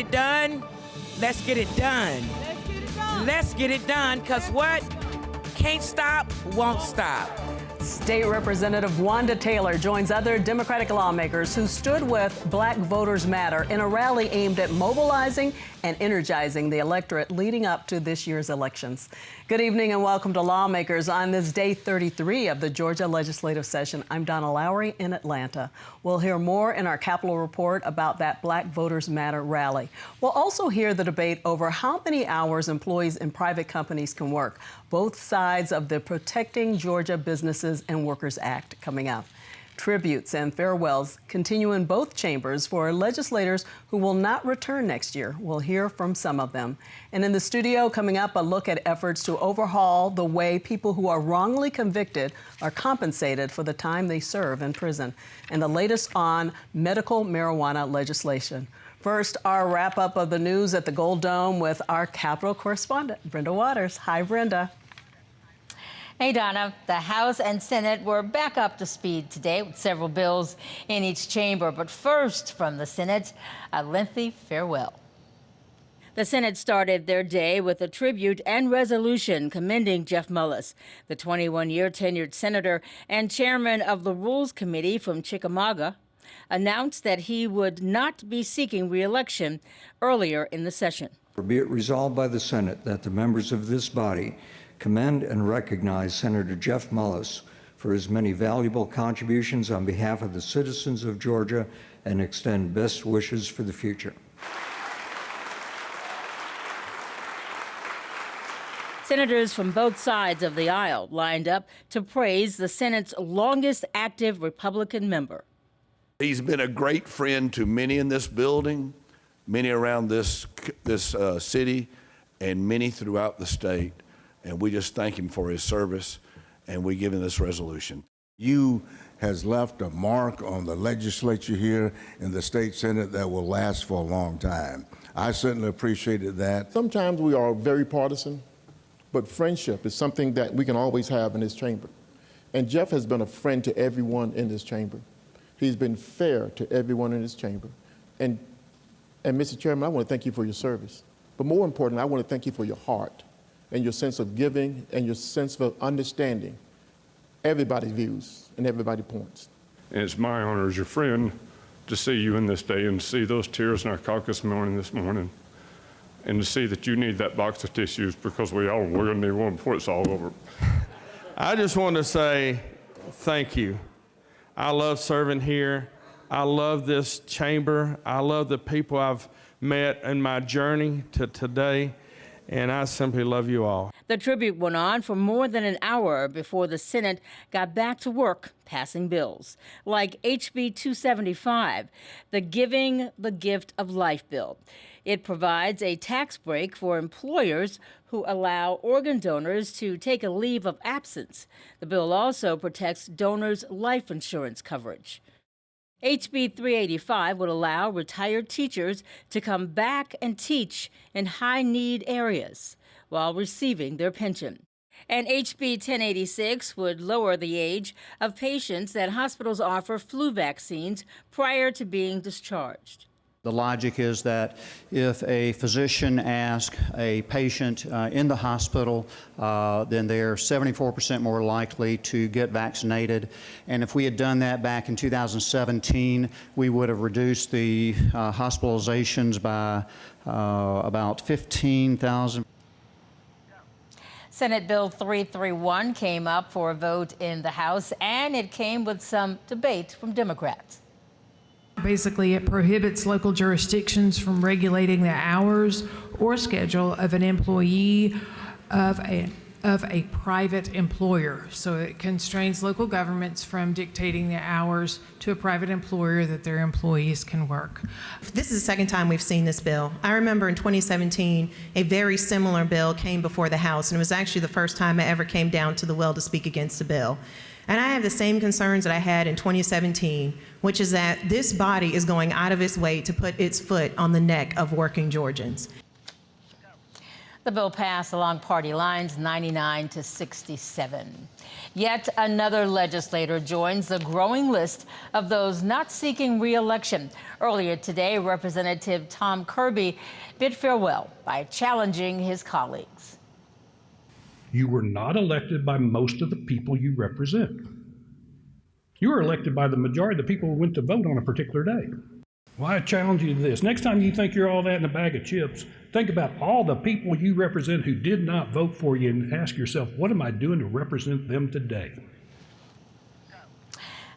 it done, let's get it done. Let's get it done, because what? Can't stop, won't stop. State Representative Wanda Taylor joins other Democratic lawmakers who stood with Black Voters Matter in a rally aimed at mobilizing and energizing the electorate leading up to this year's elections. Good evening and welcome to Lawmakers on this day 33 of the Georgia legislative session. I'm Donna Lowry in Atlanta. We'll hear more in our Capitol Report about that Black Voters Matter rally. We'll also hear the debate over how many hours employees in private companies can work, both sides of the Protecting Georgia Businesses and Workers Act coming up. Tributes and farewells continue in both chambers for legislators who will not return next year. We'll hear from some of them. And in the studio coming up, a look at efforts to overhaul the way people who are wrongly convicted are compensated for the time they serve in prison, and the latest on medical marijuana legislation. First, our wrap-up of the news at the Gold Dome with our Capitol correspondent, Brenda Waters. Hi, Brenda. Hey, Donna. The House and Senate were back up to speed today with several bills in each chamber. But first, from the Senate, a lengthy farewell. The Senate started their day with a tribute and resolution commending Jeff Mullis, the 21-year tenured senator and chairman of the Rules Committee from Chickamauga, announced that he would not be seeking re-election earlier in the session. Be it resolved by the Senate that the members of this body commend and recognize Senator Jeff Mullis for his many valuable contributions on behalf of the citizens of Georgia and extend best wishes for the future. Senators from both sides of the aisle lined up to praise the Senate's longest active Republican member. He's been a great friend to many in this building, many around this city, and many throughout the state. And we just thank him for his service, and we give him this resolution. You has left a mark on the legislature here in the state Senate that will last for a long time. I certainly appreciated that. Sometimes we are very partisan, but friendship is something that we can always have in this chamber. And Jeff has been a friend to everyone in this chamber. He's been fair to everyone in this chamber. And Mr. Chairman, I want to thank you for your service. But more importantly, I want to thank you for your heart and your sense of giving and your sense of understanding everybody's views and everybody's points. And it's my honor as your friend to see you in this day and to see those tears in our caucus morning this morning, and to see that you need that box of tissues because we're going to need one before it's all over. I just want to say thank you. I love serving here. I love this chamber. I love the people I've met in my journey to today. And I simply love you all. The tribute went on for more than an hour before the Senate got back to work passing bills, like HB 275, the Giving the Gift of Life bill. It provides a tax break for employers who allow organ donors to take a leave of absence. The bill also protects donors' life insurance coverage. HB 385 would allow retired teachers to come back and teach in high-need areas while receiving their pension. And HB 1086 would lower the age of patients that hospitals offer flu vaccines prior to being discharged. The logic is that if a physician asks a patient in the hospital, then they're 74% more likely to get vaccinated. And if we had done that back in 2017, we would have reduced the hospitalizations by about 15,000. Senate Bill 331 came up for a vote in the House, and it came with some debate from Democrats. Basically, it prohibits local jurisdictions from regulating the hours or schedule of an employee of a private employer. So it constrains local governments from dictating the hours to a private employer that their employees can work. This is the second time we've seen this bill. I remember in 2017, a very similar bill came before the House, and it was actually the first time I ever came down to the well to speak against the bill. And I have the same concerns that I had in 2017, which is that this body is going out of its way to put its foot on the neck of working Georgians. The bill passed along party lines, 99 to 67. Yet another legislator joins the growing list of those not seeking re-election. Earlier today, Representative Tom Kirby bid farewell by challenging his colleagues. You were not elected by most of the people you represent. You were elected by the majority of the people who went to vote on a particular day. Well, I challenge you to this. Next time you think you're all that in a bag of chips, think about all the people you represent who did not vote for you and ask yourself, what am I doing to represent them today?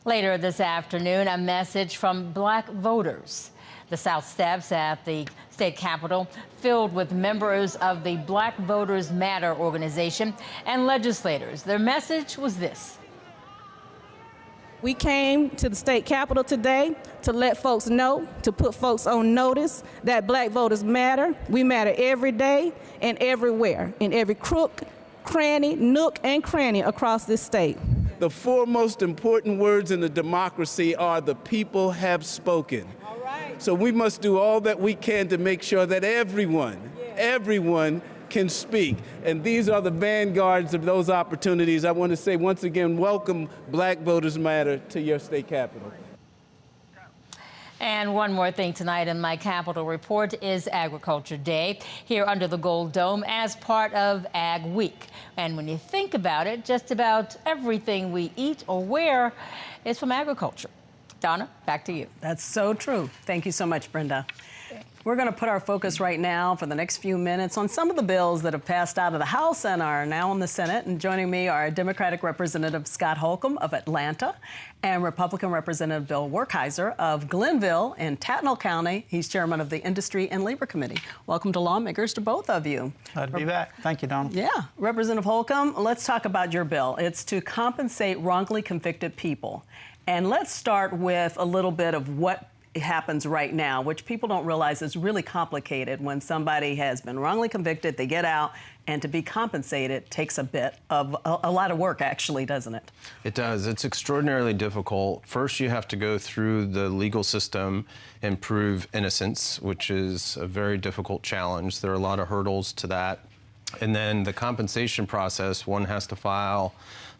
Later this afternoon, a message from black voters. The South steps at the state capitol filled with members of the Black Voters Matter organization and legislators. Their message was this. We came to the state capitol today to let folks know, to put folks on notice that black voters matter. We matter every day and everywhere, in every crook, cranny, nook, and cranny across this state. The four most important words in a democracy are the people have spoken. All right. So we must do all that we can to make sure that everyone can speak. And these are the vanguards of those opportunities. I want to say once again, welcome Black Voters Matter to your state capitol. And one more thing tonight in my Capitol Report is Agriculture Day here under the Gold Dome as part of Ag Week. And when you think about it, just about everything we eat or wear is from agriculture. Donna, back to you. That's so true. Thank you so much, Brenda. We're going to put our focus right now for the next few minutes on some of the bills that have passed out of the House and are now in the Senate. And joining me are Democratic Representative Scott Holcomb of Atlanta and Republican Representative Bill Werkheiser of Glenville in Tattnall County. He's chairman of the Industry and Labor Committee. Welcome to Lawmakers to both of you. Glad to be back. Thank you, Donna. Yeah. Representative Holcomb, let's talk about your bill. It's to compensate wrongly convicted people. And let's start with a little bit of what happens right now, which people don't realize is really complicated. When somebody has been wrongly convicted, they get out, and to be compensated takes a bit of a lot of work, actually, doesn't it? It does. It's extraordinarily difficult. First, you have to go through the legal system and prove innocence, which is a very difficult challenge. There are a lot of hurdles to that. And then the compensation process, one has to file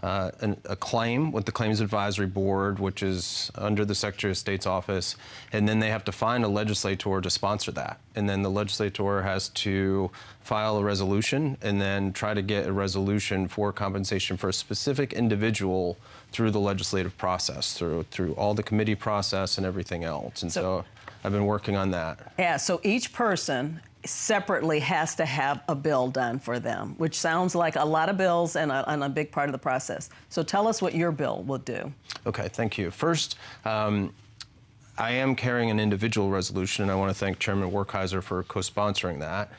a claim with the Claims Advisory Board, which is under the Secretary of State's office, and then they have to find a legislator to sponsor that. And then the legislator has to file a resolution and then try to get a resolution for compensation for a specific individual through the legislative process, through all the committee process and everything else. And so I've been working on that. Yeah, so each person separately has to have a bill done for them, which sounds like a lot of bills and a big part of the process. So tell us what your bill will do. Okay, thank you. First, I am carrying an individual resolution, and I want to thank Chairman Werkheiser for co-sponsoring that.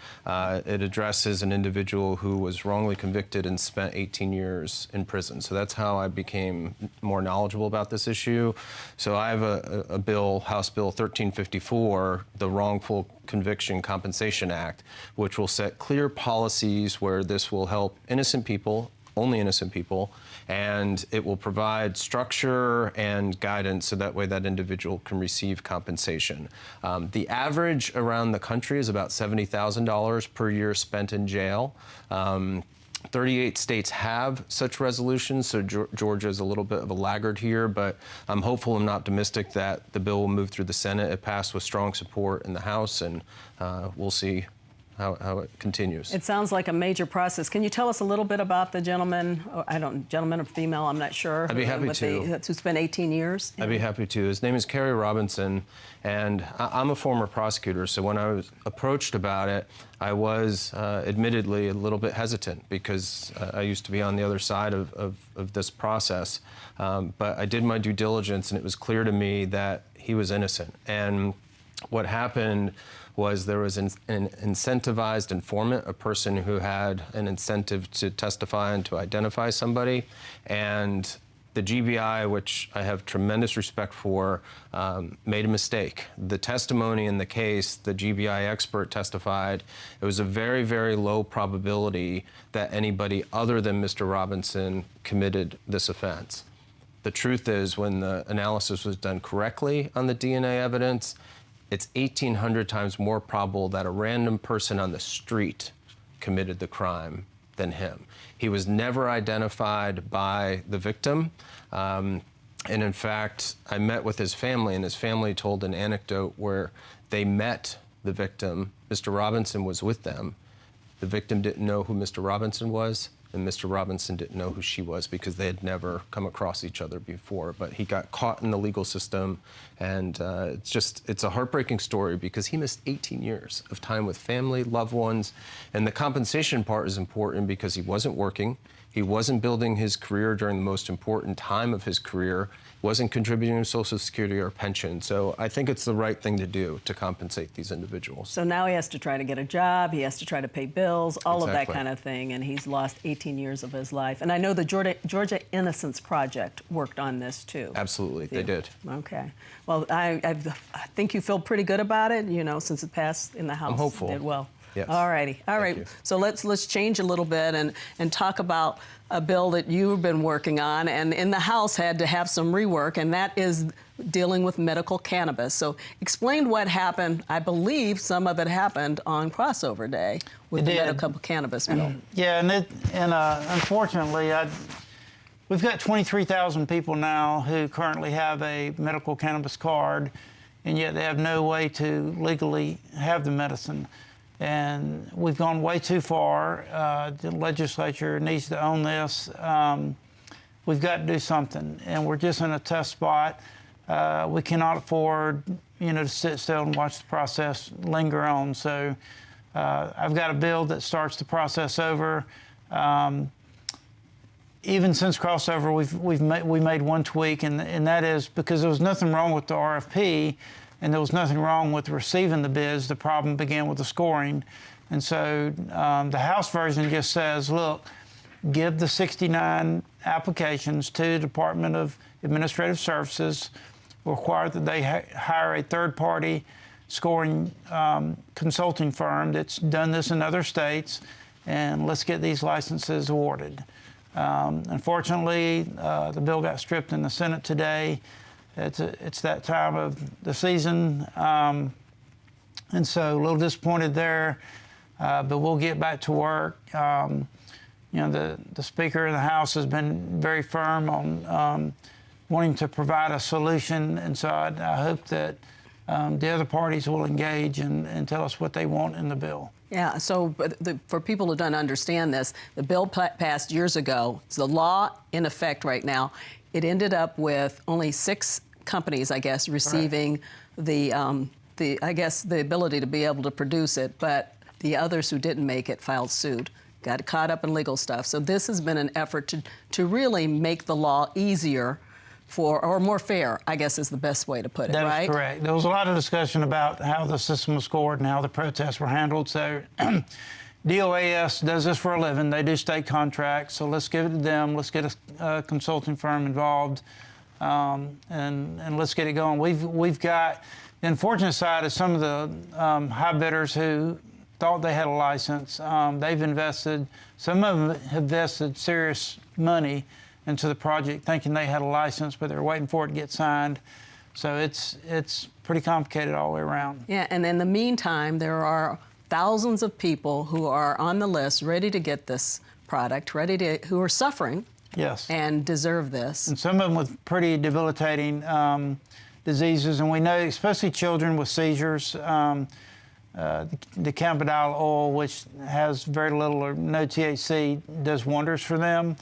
It addresses an individual who was wrongly convicted and spent 18 years in prison. So that's how I became more knowledgeable about this issue. So I have a bill, House Bill 1354, the Wrongful Conviction Compensation Act, which will set clear policies where this will help innocent people, only innocent people, and it will provide structure and guidance so that way that individual can receive compensation. The average around the country is about $70,000 per year spent in jail. 38 states have such resolutions, so Georgia is a little bit of a laggard here, but I'm hopeful and optimistic that the bill will move through the Senate. It passed with strong support in the House, and we'll see how it continues. It sounds like a major process. Can you tell us a little bit about the gentleman, gentleman or female, I'm not sure. I'd be happy to. Who spent 18 years? I'd be happy to. His name is Kerry Robinson, and I'm a former prosecutor, so when I was approached about it, I was admittedly a little bit hesitant because I used to be on the other side of this process. But I did my due diligence, and it was clear to me that he was innocent. And what happened was there was an incentivized informant, a person who had an incentive to testify and to identify somebody. And the GBI, which I have tremendous respect for, made a mistake. The testimony in the case, the GBI expert testified, it was a very, very low probability that anybody other than Mr. Robinson committed this offense. The truth is, when the analysis was done correctly on the DNA evidence, it's 1,800 times more probable that a random person on the street committed the crime than him. He was never identified by the victim. And in fact, I met with his family, and his family told an anecdote where they met the victim. Mr. Robinson was with them. The victim didn't know who Mr. Robinson was, and Mr. Robinson didn't know who she was because they had never come across each other before. But he got caught in the legal system, and it's a heartbreaking story because he missed 18 years of time with family, loved ones, and the compensation part is important because he wasn't working, he wasn't building his career during the most important time of his career, wasn't contributing to Social Security or pension. So I think it's the right thing to do to compensate these individuals. So now he has to try to get a job, he has to try to pay bills, all of that Exactly. kind of thing, and he's lost 18 years of his life. And I know the Georgia Innocence Project worked on this too. Absolutely, they did. Okay. Well, I think you feel pretty good about it, you know, since it passed in the House. I'm hopeful. Did well. Yes. All righty. All right. you. So let's change a little bit and talk about a bill that you've been working on, and in the House had to have some rework, and that is dealing with medical cannabis. So explain what happened. I believe some of it happened on crossover day with the medical cannabis bill. Yeah, and unfortunately, we've got 23,000 people now who currently have a medical cannabis card, and yet they have no way to legally have the medicine. And we've gone way too far. The legislature needs to own this. We've got to do something, and we're just in a tough spot. We cannot afford, to sit still and watch the process linger on. So I've got a bill that starts the process over. Even since crossover, we made one tweak, and that is because there was nothing wrong with the RFP, and there was nothing wrong with receiving the bids. The problem began with the scoring. And so the House version just says, look, give the 69 applications to the Department of Administrative Services, require that they hire a third-party scoring consulting firm that's done this in other states, and let's get these licenses awarded. Unfortunately, the bill got stripped in the Senate today. It's that time of the season, and so a little disappointed there, but we'll get back to work. The Speaker of the House has been very firm on wanting to provide a solution, and so I hope that the other parties will engage and tell us what they want in the bill. Yeah, so for people who don't understand this, the bill passed years ago. It's the law in effect right now. It ended up with only 6 companies, I guess, receiving the ability to be able to produce it, but the others who didn't make it filed suit, got caught up in legal stuff. So this has been an effort to really make the law easier or more fair, I guess is the best way to put it, right? That's correct. There was a lot of discussion about how the system was scored and how the protests were handled. So DOAS does this for a living. They do state contracts, so let's give it to them. Let's get a consulting firm involved, and let's get it going. We've got the unfortunate side is some of the high bidders who thought they had a license. They've invested. Some of them have invested serious money into the project, thinking they had a license, but they're waiting for it to get signed. So it's pretty complicated all the way around. Yeah, and in the meantime, there are thousands of people who are on the list ready to get this product, who are suffering. Yes. And deserve this. And some of them with pretty debilitating diseases, and we know, especially children with seizures, the cannabidiol oil, which has very little or no THC, does wonders for them.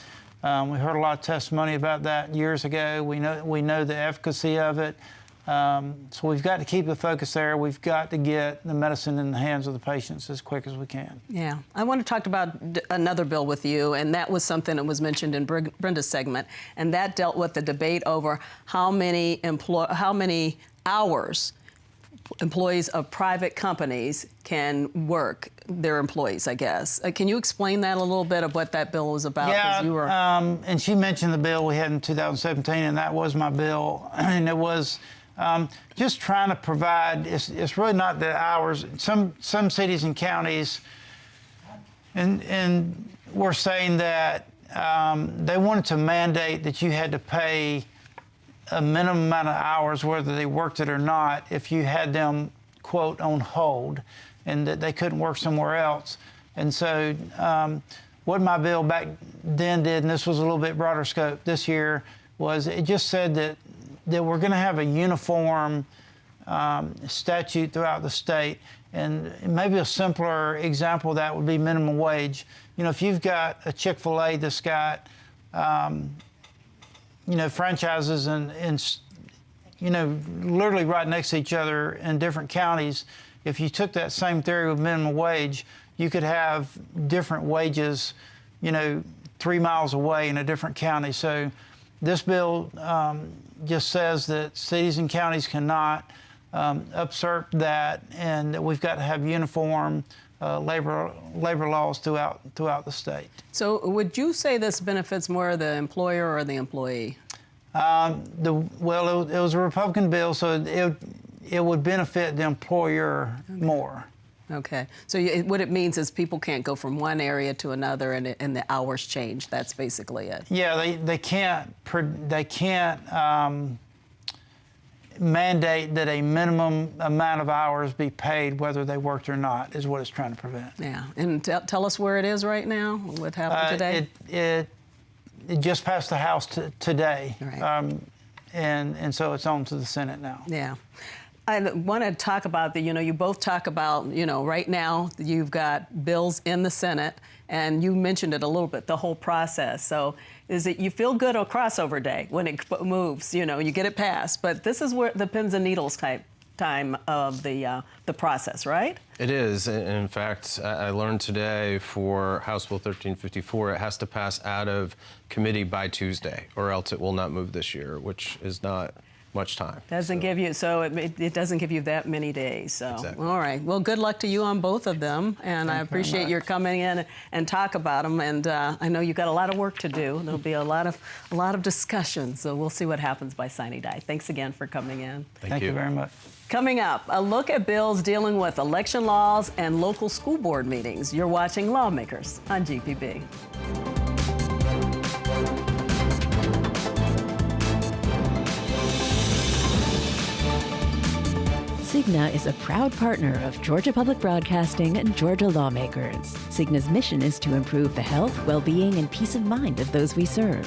We heard a lot of testimony about that years ago. We know the efficacy of it. So we've got to keep the focus there. We've got to get the medicine in the hands of the patients as quick as we can. Yeah. I want to talk about another bill with you, and that was something that was mentioned in Brenda's segment, and that dealt with the debate over how many hours employees of private companies can work, their employees, I guess. Can you explain that a little bit of what that bill was about? Yeah, and she mentioned the bill we had in 2017, and that was my bill. And it was just trying to provide, it's really not the hours. Some cities and counties, and were saying that they wanted to mandate that you had to pay a minimum amount of hours, whether they worked it or not, if you had them, quote, on hold, and that they couldn't work somewhere else. And so what my bill back then did, and this was a little bit broader scope this year, was it just said that we're going to have a uniform statute throughout the state. And maybe a simpler example of that would be minimum wage. You know, if you've got a Chick-fil-A that's got, you know, franchises and, you know, literally right next to each other in different counties, if you took that same theory with minimum wage, you could have different wages, you know, 3 miles away in a different county. So this bill just says that cities and counties cannot usurp that, and that we've got to have uniform labor laws throughout the state. So would you say this benefits more the employer or the employee? Well, it was a Republican bill, so it would benefit the employer more. Okay. So what it means is people can't go from one area to another, and the hours change. That's basically it. Yeah, they can't mandate that a minimum amount of hours be paid whether they worked or not, is what it's trying to prevent. Yeah. And tell us where it is right now. What happened today? It just passed the House today, right. And so it's on to the Senate now. Yeah. I want to talk about you both talk about, right now you've got bills in the Senate, and you mentioned it a little bit, the whole process. So is it, you feel good on crossover day when it moves, you get it passed, but this is where the pins and needles type time of the process, right? It is. In fact, I learned today for House Bill 1354, it has to pass out of committee by Tuesday, or else it will not move this year, which is not much time. Doesn't give you, so it doesn't give you that many days. So exactly. All right. Well, good luck to you on both of them, and I appreciate your coming in and talk about them. And I know you've got a lot of work to do. There'll be a lot of discussion. So we'll see what happens by sine die. Thanks again for coming in. Thank you very much. Coming up, a look at bills dealing with election laws and local school board meetings. You're watching Lawmakers on GPB. Cigna is a proud partner of Georgia Public Broadcasting and Georgia Lawmakers. Cigna's mission is to improve the health, well-being, and peace of mind of those we serve.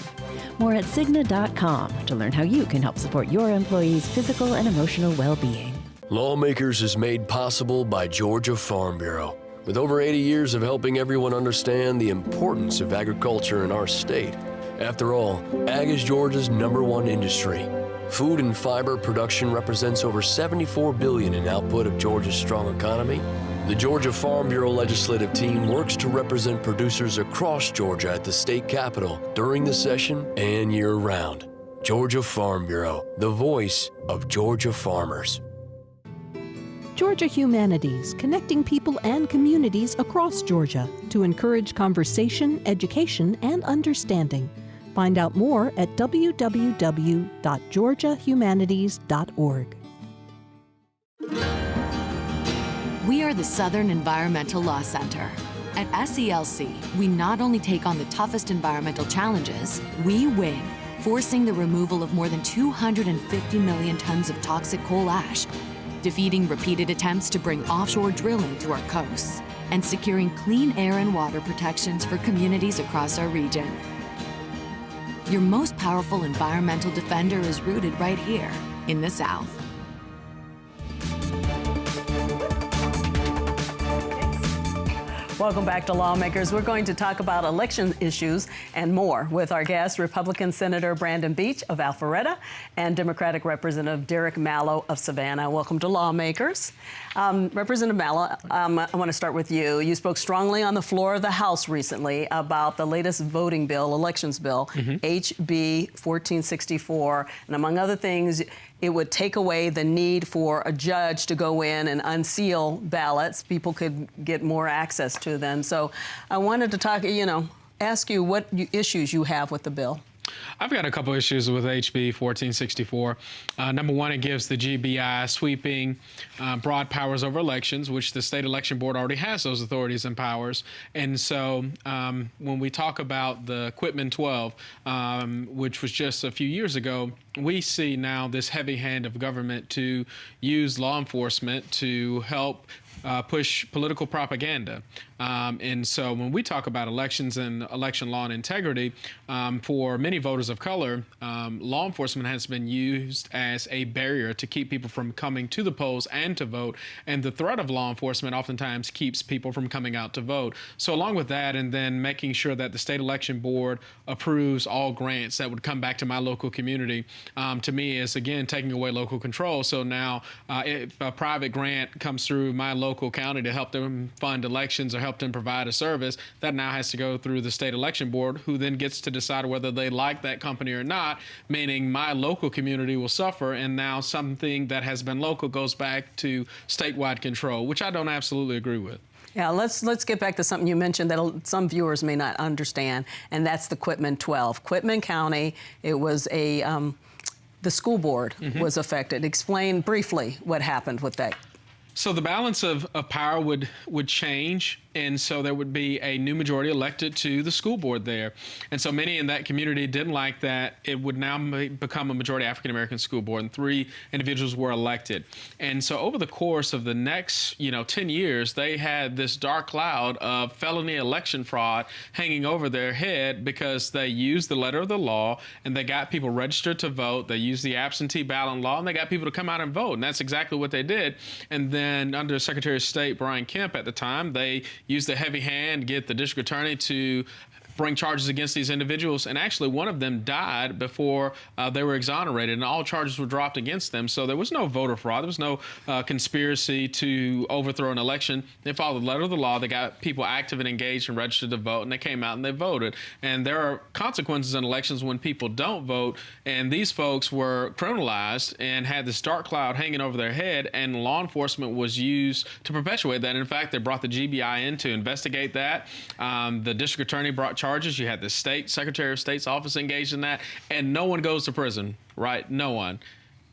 More at Cigna.com to learn how you can help support your employees' physical and emotional well-being. Lawmakers is made possible by Georgia Farm Bureau. With over 80 years of helping everyone understand the importance of agriculture in our state. After all, ag is Georgia's #1 industry. Food and fiber production represents over $74 billion in output of Georgia's strong economy. The Georgia Farm Bureau legislative team works to represent producers across Georgia at the state capitol during the session and year-round. Georgia Farm Bureau, the voice of Georgia farmers. Georgia Humanities, connecting people and communities across Georgia to encourage conversation, education, and understanding. Find out more at www.georgiahumanities.org. We are the Southern Environmental Law Center. At SELC, we not only take on the toughest environmental challenges, we win, forcing the removal of more than 250 million tons of toxic coal ash, defeating repeated attempts to bring offshore drilling to our coasts, and securing clean air and water protections for communities across our region. Your most powerful environmental defender is rooted right here in the South. Welcome back to Lawmakers. We're going to talk about election issues and more with our guest, Republican Senator Brandon Beach of Alpharetta and Democratic Representative Derek Mallow of Savannah. Welcome to Lawmakers. Representative Mallow, I want to start with you. You spoke strongly on the floor of the House recently about the latest voting bill, elections bill, HB 1464, and among other things, it would take away the need for a judge to go in and unseal ballots. People could get more access to them. So I wanted to ask you what issues you have with the bill. I've got a couple issues with HB 1464. Number one, it gives the GBI sweeping broad powers over elections, which the state election board already has those authorities and powers. And so when we talk about the Quitman 12, which was just a few years ago, we see now this heavy hand of government to use law enforcement to help push political propaganda. And so when we talk about elections and election law and integrity, for many voters of color, law enforcement has been used as a barrier to keep people from coming to the polls and to vote. And the threat of law enforcement oftentimes keeps people from coming out to vote. So along with that, and then making sure that the state election board approves all grants that would come back to my local community, to me is, again, taking away local control. So now if a private grant comes through my local county to help them fund elections or help them provide a service, that now has to go through the state election board, who then gets to decide whether they like that company or not, meaning my local community will suffer, and now something that has been local goes back to statewide control, which I don't absolutely agree with. Yeah, let's get back to something you mentioned that some viewers may not understand, and that's the Quitman 12. Quitman County, it was the school board was affected. Explain briefly what happened with that. So the balance of power would change, and so there would be a new majority elected to the school board there. And so many in that community didn't like that. It would now become a majority African-American school board, and 3 individuals were elected. And so over the course of the next, 10 years, they had this dark cloud of felony election fraud hanging over their head because they used the letter of the law, and they got people registered to vote. They used the absentee ballot law, and they got people to come out and vote. And that's exactly what they did. And then under Secretary of State Brian Kemp at the time, they used a heavy hand, get the district attorney to bring charges against these individuals, and actually one of them died before they were exonerated, and all charges were dropped against them. So there was no voter fraud. There was no conspiracy to overthrow an election. They followed the letter of the law. They got people active and engaged and registered to vote, and they came out and they voted. And there are consequences in elections when people don't vote, and these folks were criminalized and had this dark cloud hanging over their head, and law enforcement was used to perpetuate that. In fact, they brought the GBI in to investigate that. The district attorney brought charges. You had the state Secretary of State's office engaged in that, and no one goes to prison, right? No one.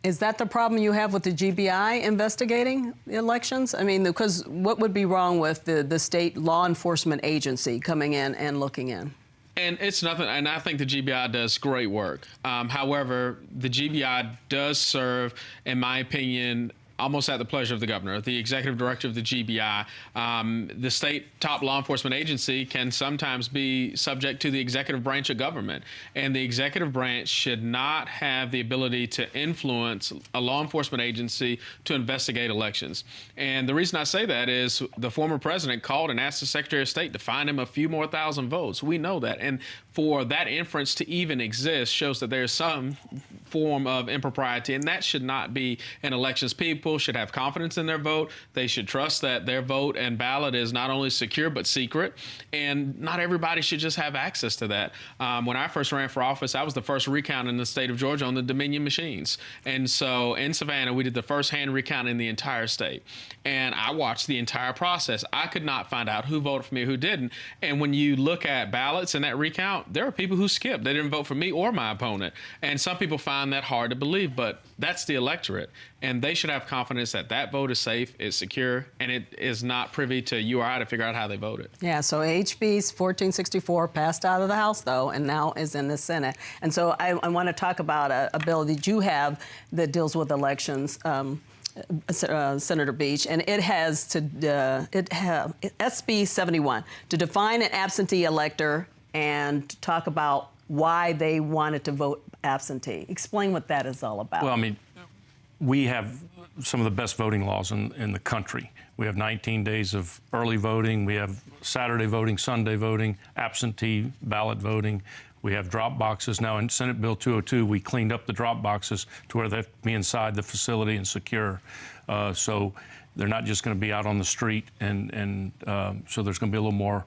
Is that the problem you have with the GBI investigating elections? I mean, because what would be wrong with the state law enforcement agency coming in and looking in? And it's nothing, and I think the GBI does great work. However, the GBI does serve, in my opinion, almost at the pleasure of the governor, the executive director of the GBI. The state top law enforcement agency can sometimes be subject to the executive branch of government, and the executive branch should not have the ability to influence a law enforcement agency to investigate elections. And the reason I say that is the former president called and asked the Secretary of State to find him a few more thousand votes. We know that. And for that inference to even exist shows that there's some form of impropriety, and that should not be in elections. People should have confidence in their vote. They should trust that their vote and ballot is not only secure but secret, and not everybody should just have access to that. When I first ran for office, I was the first recount in the state of Georgia on the Dominion machines. And so in Savannah, we did the first hand recount in the entire state. And I watched the entire process. I could not find out who voted for me, who didn't. And when you look at ballots in that recount, there are people who skipped. They didn't vote for me or my opponent. And some people find that hard to believe, but that's the electorate. And they should have confidence that that vote is safe, it's secure, and it is not privy to you or I to figure out how they voted. Yeah, so HB 1464 passed out of the House, though, and now is in the Senate. And so I want to talk about a bill that you have that deals with elections, Senator Beach, and it has SB 71 to define an absentee elector and to talk about why they wanted to vote absentee. Explain what that is all about. Well, I mean, we have some of the best voting laws in the country. We have 19 days of early voting. We have Saturday voting, Sunday voting, absentee ballot voting. We have drop boxes. Now, in Senate Bill 202, we cleaned up the drop boxes to where they have to be inside the facility and secure. So they're not just going to be out on the street. And so there's going to be a little more,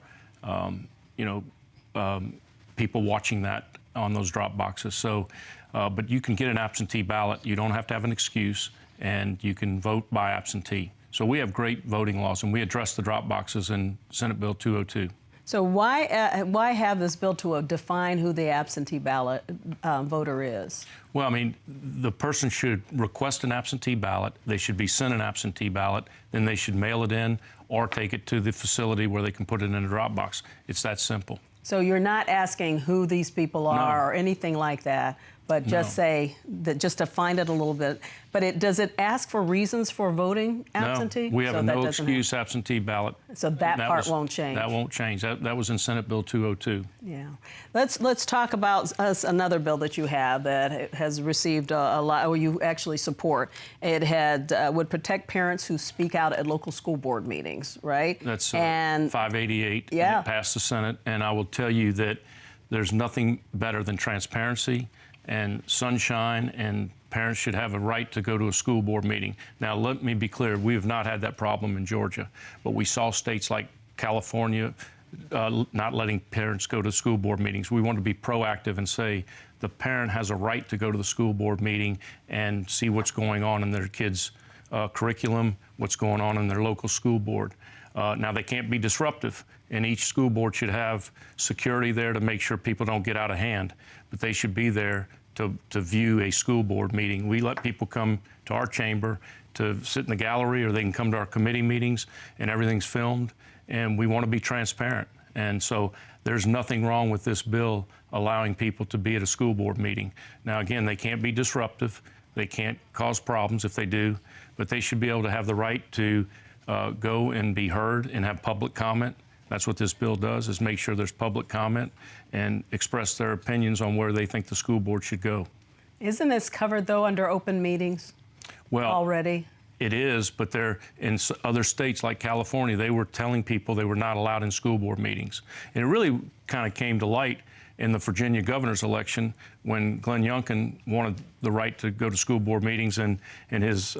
people watching that on those drop boxes. So, but you can get an absentee ballot. You don't have to have an excuse, and you can vote by absentee. So we have great voting laws, and we address the drop boxes in Senate Bill 202. So why have this bill to define who the absentee ballot voter is? Well, I mean, the person should request an absentee ballot. They should be sent an absentee ballot. Then they should mail it in or take it to the facility where they can put it in a drop box. It's that simple. So you're not asking who these people are or anything like that, but just say that, just to find it a little bit. But does it ask for reasons for voting absentee? No, we have So a that no doesn't excuse absentee ballot. So that part won't change. That won't change. That was in Senate Bill 202. Yeah. Let's talk about another bill that you have that has received a lot, or you actually support. It would protect parents who speak out at local school board meetings, right? That's 588. Yeah. And it passed the Senate, and I will tell you that there's nothing better than transparency and sunshine, and parents should have a right to go to a school board meeting. Now, let me be clear, we have not had that problem in Georgia, but we saw states like California not letting parents go to school board meetings. We want to be proactive and say the parent has a right to go to the school board meeting and see what's going on in their kids' curriculum, what's going on in their local school board. Now, they can't be disruptive, and each school board should have security there to make sure people don't get out of hand, but they should be there to view a school board meeting. We let people come to our chamber to sit in the gallery, or they can come to our committee meetings, and everything's filmed, and we want to be transparent. And so there's nothing wrong with this bill allowing people to be at a school board meeting. Now, again, they can't be disruptive. They can't cause problems if they do, but they should be able to have the right to go and be heard and have public comment. That's what this bill does, is make sure there's public comment and express their opinions on where they think the school board should go. Isn't this covered, though, under open meetings already? It is, but they're in other states like California, they were telling people they were not allowed in school board meetings. And it really kind of came to light in the Virginia governor's election when Glenn Youngkin wanted the right to go to school board meetings, and his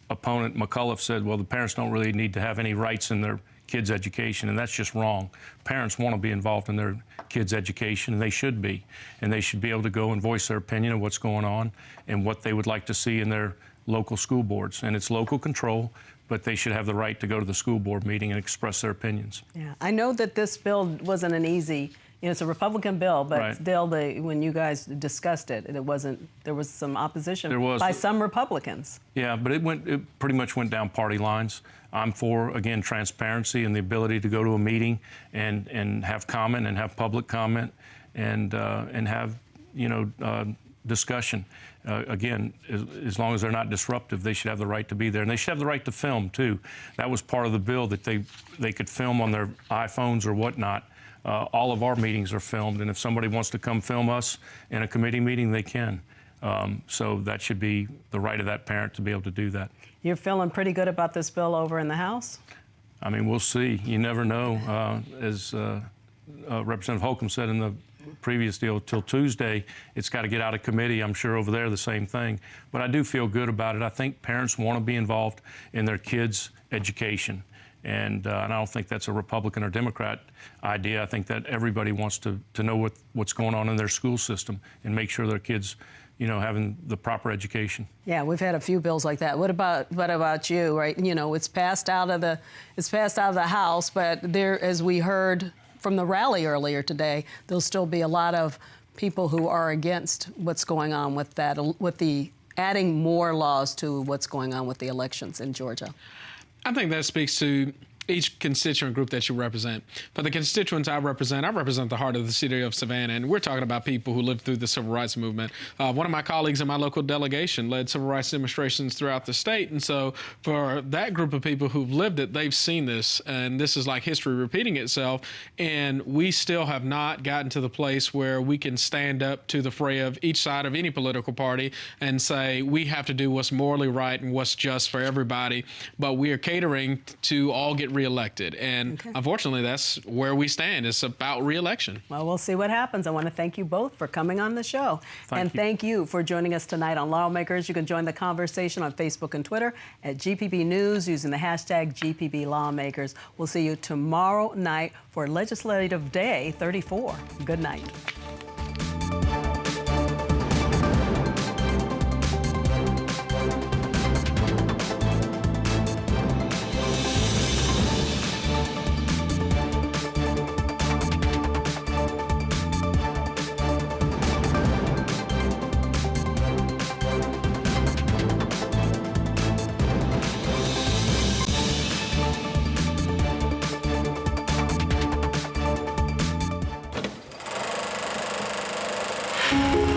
opponent McAuliffe said, well, the parents don't really need to have any rights in their kids' education, and that's just wrong. Parents want to be involved in their kids' education, and they should be. And they should be able to go and voice their opinion of what's going on and what they would like to see in their local school boards. And it's local control, but they should have the right to go to the school board meeting and express their opinions. Yeah, I know that this bill wasn't an easy, it's a Republican bill, but Right. still, when you guys discussed it, there was some opposition by some Republicans. Yeah, but it pretty much went down party lines. I'm for, again, transparency and the ability to go to a meeting and have comment and have public comment and have, discussion. Again, as long as they're not disruptive, they should have the right to be there. And they should have the right to film, too. That was part of the bill, that they could film on their iPhones or whatnot. All of our meetings are filmed, and if somebody wants to come film us in a committee meeting, they can. So that should be the right of that parent to be able to do that. You're feeling pretty good about this bill over in the House? I mean, we'll see. You never know. As Representative Holcomb said in the previous deal, till Tuesday, it's got to get out of committee. I'm sure over there the same thing. But I do feel good about it. I think parents want to be involved in their kids' education. And I don't think that's a Republican or Democrat idea. I think that everybody wants to know what's going on in their school system and make sure their kids, having the proper education. Yeah, we've had a few bills like that. What about you? Right? It's passed out of the House, but there, as we heard from the rally earlier today, there'll still be a lot of people who are against what's going on with that, with the adding more laws to what's going on with the elections in Georgia. I think that speaks to each constituent group that you represent. For the constituents I represent the heart of the city of Savannah, and we're talking about people who lived through the civil rights movement. One of my colleagues in my local delegation led civil rights demonstrations throughout the state, and so for that group of people who've lived it, they've seen this, and this is like history repeating itself, and we still have not gotten to the place where we can stand up to the fray of each side of any political party and say we have to do what's morally right and what's just for everybody, but we are catering to all get reelected. And unfortunately, that's where we stand. It's about reelection. Well, we'll see what happens. I want to thank you both for coming on the show. Thank you for joining us tonight on Lawmakers. You can join the conversation on Facebook and Twitter at GPB News using the hashtag GPB Lawmakers. We'll see you tomorrow night for Legislative Day 34. Good night. you.